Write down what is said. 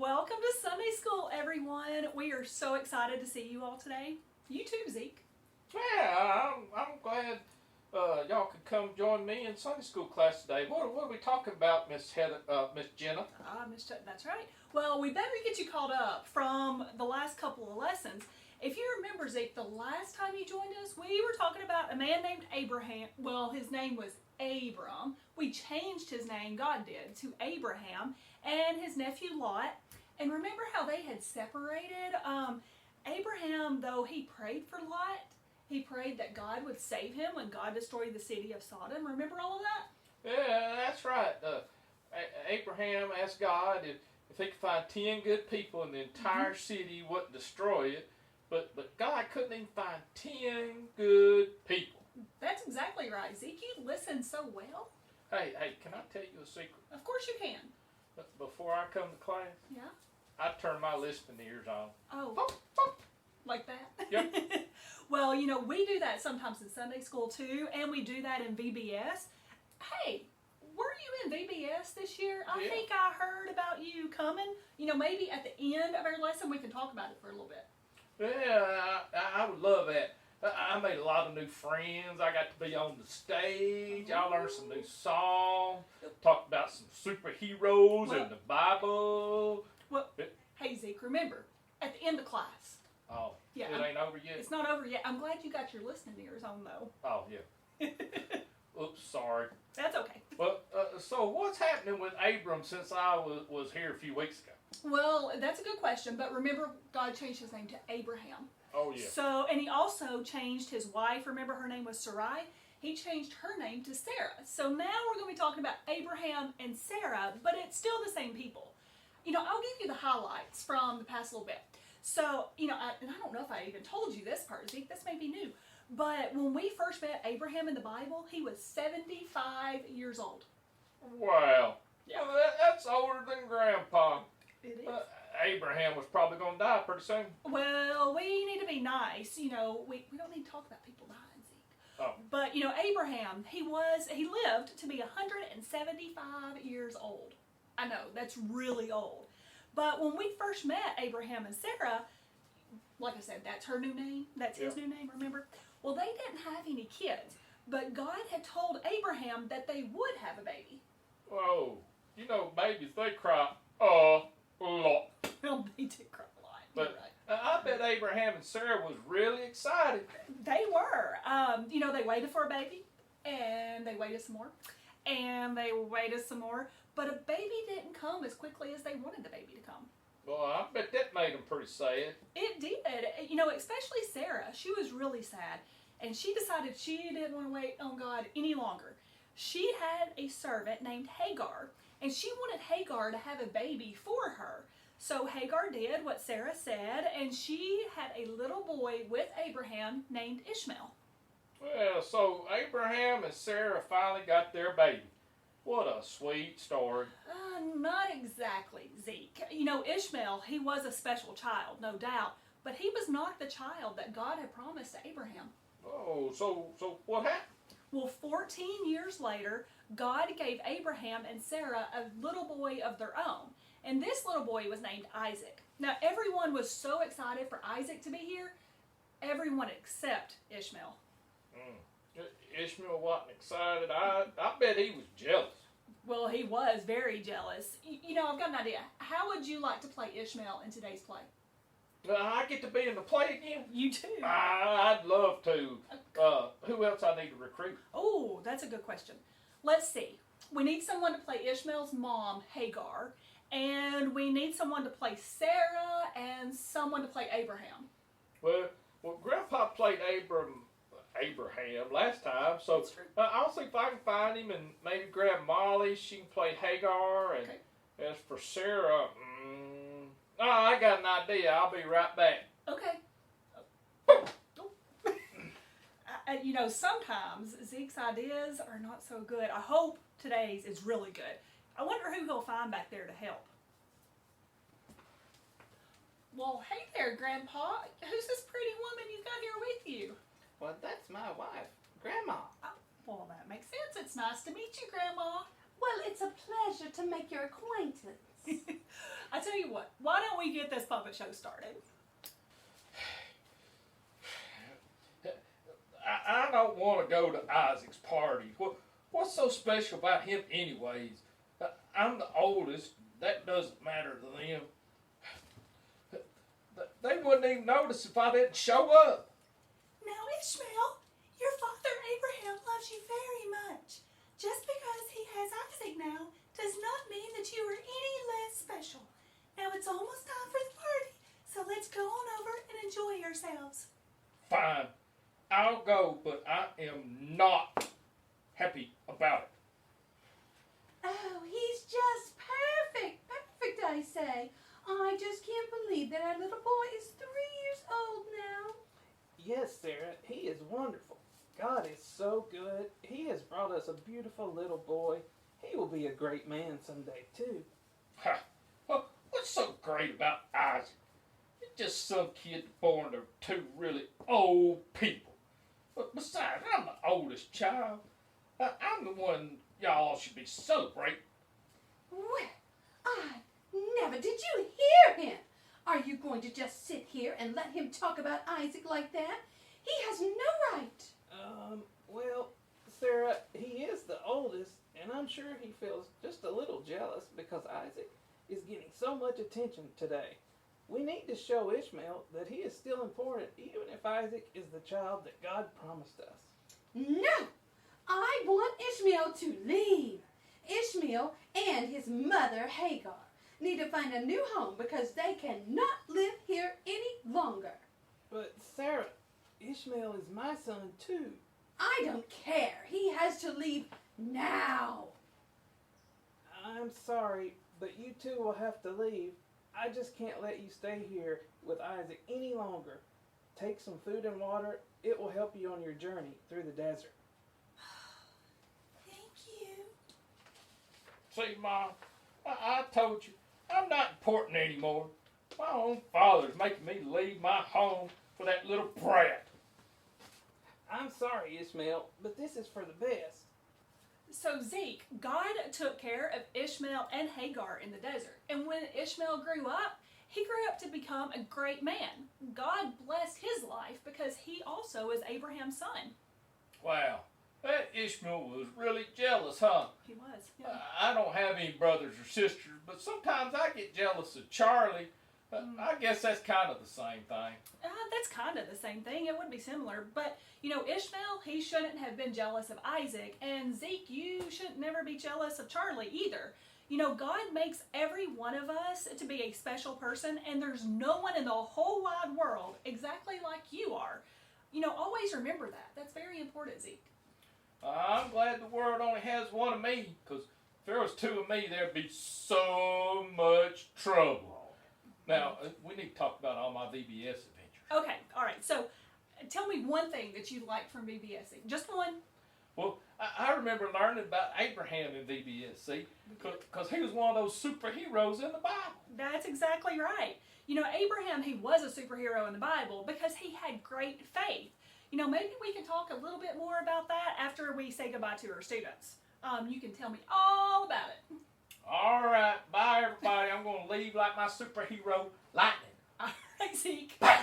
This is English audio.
Welcome to Sunday School, everyone. We are so excited to see you all today. You too, Zeke. Yeah, I'm glad y'all could come join me in Sunday school class today. What are we talking about, Miss Jenna? That's right. Well, we better get you caught up from the last couple of lessons. If you remember, Zeke, the last time you joined us, we were talking about a man named Abraham. Well, his name was Abram. We changed his name, God did, to Abraham, and his nephew Lot. And remember how they had separated? Abraham, though, he prayed for Lot. He prayed that God would save him when God destroyed the city of Sodom. Remember all of that? Yeah, that's right. Abraham asked God if he could find 10 good people in the entire city, wouldn't destroy it. But God couldn't even find 10 good people. That's exactly right, Zeke. You listen so well. Hey, can I tell you a secret? Of course you can. Before I come to class, Yeah. I turn my listening ears on. Oh, like that? Yep. Well, we do that sometimes in Sunday school too, and we do that in VBS. Hey, were you in VBS this year? I think I heard about you coming. Maybe at the end of our lesson we can talk about it for a little bit. Yeah, I would love that. I made a lot of new friends. I got to be on the stage. I learned some new songs. Talked about some superheroes in the Bible. Well, hey Zeke, remember, at the end of class. Oh, yeah, it ain't over yet? It's not over yet. I'm glad you got your listening ears on, though. Oh, yeah. Oops, sorry. That's okay. Well, so what's happening with Abram since I was here a few weeks ago? Well, that's a good question, but remember, God changed his name to Abraham. Oh, yeah. So, and he also changed his wife. Remember, her name was Sarai. He changed her name to Sarah. So now we're going to be talking about Abraham and Sarah, but it's still the same people. I'll give you the highlights from the past little bit. So, and I don't know if I even told you this part, Zeke. This may be new. But when we first met Abraham in the Bible, he was 75 years old. Wow. Yeah. Well, that's older than Grandpa. It is. Abraham was probably going to die pretty soon. Well, we need to be nice. We don't need to talk about people dying, Zeke. Oh. But, Abraham, he lived to be 175 years old. I know, that's really old. But when we first met Abraham and Sarah, like I said, that's her new name. That's his new name, remember? Well, they didn't have any kids. But God had told Abraham that they would have a baby. Whoa. Babies, they cry a lot. Well, they did cry a lot. But You're right. I bet Abraham and Sarah was really excited. They were. They waited for a baby, and they waited some more, and they waited some more. But a baby didn't come as quickly as they wanted the baby to come. Well, I bet that made them pretty sad. It did. Especially Sarah. She was really sad. And she decided she didn't want to wait on God any longer. She had a servant named Hagar. And she wanted Hagar to have a baby for her. So Hagar did what Sarah said. And she had a little boy with Abraham named Ishmael. Well, so Abraham and Sarah finally got their baby. What a sweet story. Not exactly, Zeke. Ishmael, he was a special child, no doubt. But he was not the child that God had promised to Abraham. Oh, so what happened? Well, 14 years later, God gave Abraham and Sarah a little boy of their own. And this little boy was named Isaac. Now, everyone was so excited for Isaac to be here, everyone except Ishmael. Ishmael wasn't excited. I bet he was jealous. Well, he was very jealous. I've got an idea. How would you like to play Ishmael in today's play? I get to be in the play again? You too. I'd love to. Who else I need to recruit? Oh, that's a good question. Let's see. We need someone to play Ishmael's mom, Hagar. And we need someone to play Sarah and someone to play Abraham. Well, Grandpa played Abraham last time, so I'll see if I can find him and maybe grab Molly. She can play Hagar, and as for Sarah, I got an idea. I'll be right back. Okay. Sometimes Zeke's ideas are not so good. I hope today's is really good. I wonder who he'll find back there to help. Well, hey there, Grandpa. Who's this pretty woman you've got here with you? Well, that's my wife, Grandma. Well, that makes sense. It's nice to meet you, Grandma. Well, it's a pleasure to make your acquaintance. I tell you you what, why don't we get this puppet show started? I don't want to go to Isaac's party. What's so special about him anyways? I'm the oldest. That doesn't matter to them. They wouldn't even notice if I didn't show up. Now, Ishmael, your father Abraham loves you very much. Just because he has Isaac now does not mean that you are any less special. Now it's almost time for the party, so let's go on over and enjoy yourselves. Fine. I'll go, but I am not happy about it. Oh, he's just perfect. Perfect, I say. I just can't believe that our little boy is 3 years old now. Yes, Sarah, he is wonderful. God is so good. He has brought us a beautiful little boy. He will be a great man someday, too. Ha! Well, what's so great about Isaac? He's just some kid born to two really old people. But besides, I'm the oldest child. I'm the one y'all should be celebrating. Well, I never. Did you hear him? Are you going to just sit here and let him talk about Isaac like that? He has no right. Well, Sarah, he is the oldest, and I'm sure he feels just a little jealous because Isaac is getting so much attention today. We need to show Ishmael that he is still important, even if Isaac is the child that God promised us. No! I want Ishmael to leave. Ishmael and his mother Hagar need to find a new home because they cannot live here any longer. But Sarah, Ishmael is my son too. I don't care. He has to leave now. I'm sorry, but you two will have to leave. I just can't let you stay here with Isaac any longer. Take some food and water. It will help you on your journey through the desert. Thank you. See, Mom, I told you, I'm not important anymore. My own father's making me leave my home for that little brat. I'm sorry, Ishmael, but this is for the best. So Zeke, God took care of Ishmael and Hagar in the desert. And when Ishmael grew up, he grew up to become a great man. God blessed his life because he also is Abraham's son. Wow, that Ishmael was really jealous, huh? He was. Yeah. I don't have any brothers or sisters, but sometimes I get jealous of Charlie. I guess that's kind of the same thing. That's kind of the same thing. It would be similar. But, Ishmael, he shouldn't have been jealous of Isaac. And Zeke, you should never be jealous of Charlie either. God makes every one of us to be a special person. And there's no one in the whole wide world exactly like you are. Always remember that. That's very important, Zeke. I'm glad the world only has one of me, because if there was two of me, there'd be so much trouble. Now, we need to talk about all my VBS adventures. Okay, all right. So, tell me one thing that you liked from VBSing. Just one. Well, I remember learning about Abraham in VBSC, because he was one of those superheroes in the Bible. That's exactly right. Abraham, he was a superhero in the Bible because he had great faith. Maybe we can talk a little bit more about that after we say goodbye to our students. You can tell me all about it. All right, bye everybody. I'm going to leave like my superhero, Lightning. All right, Zeke. Bye.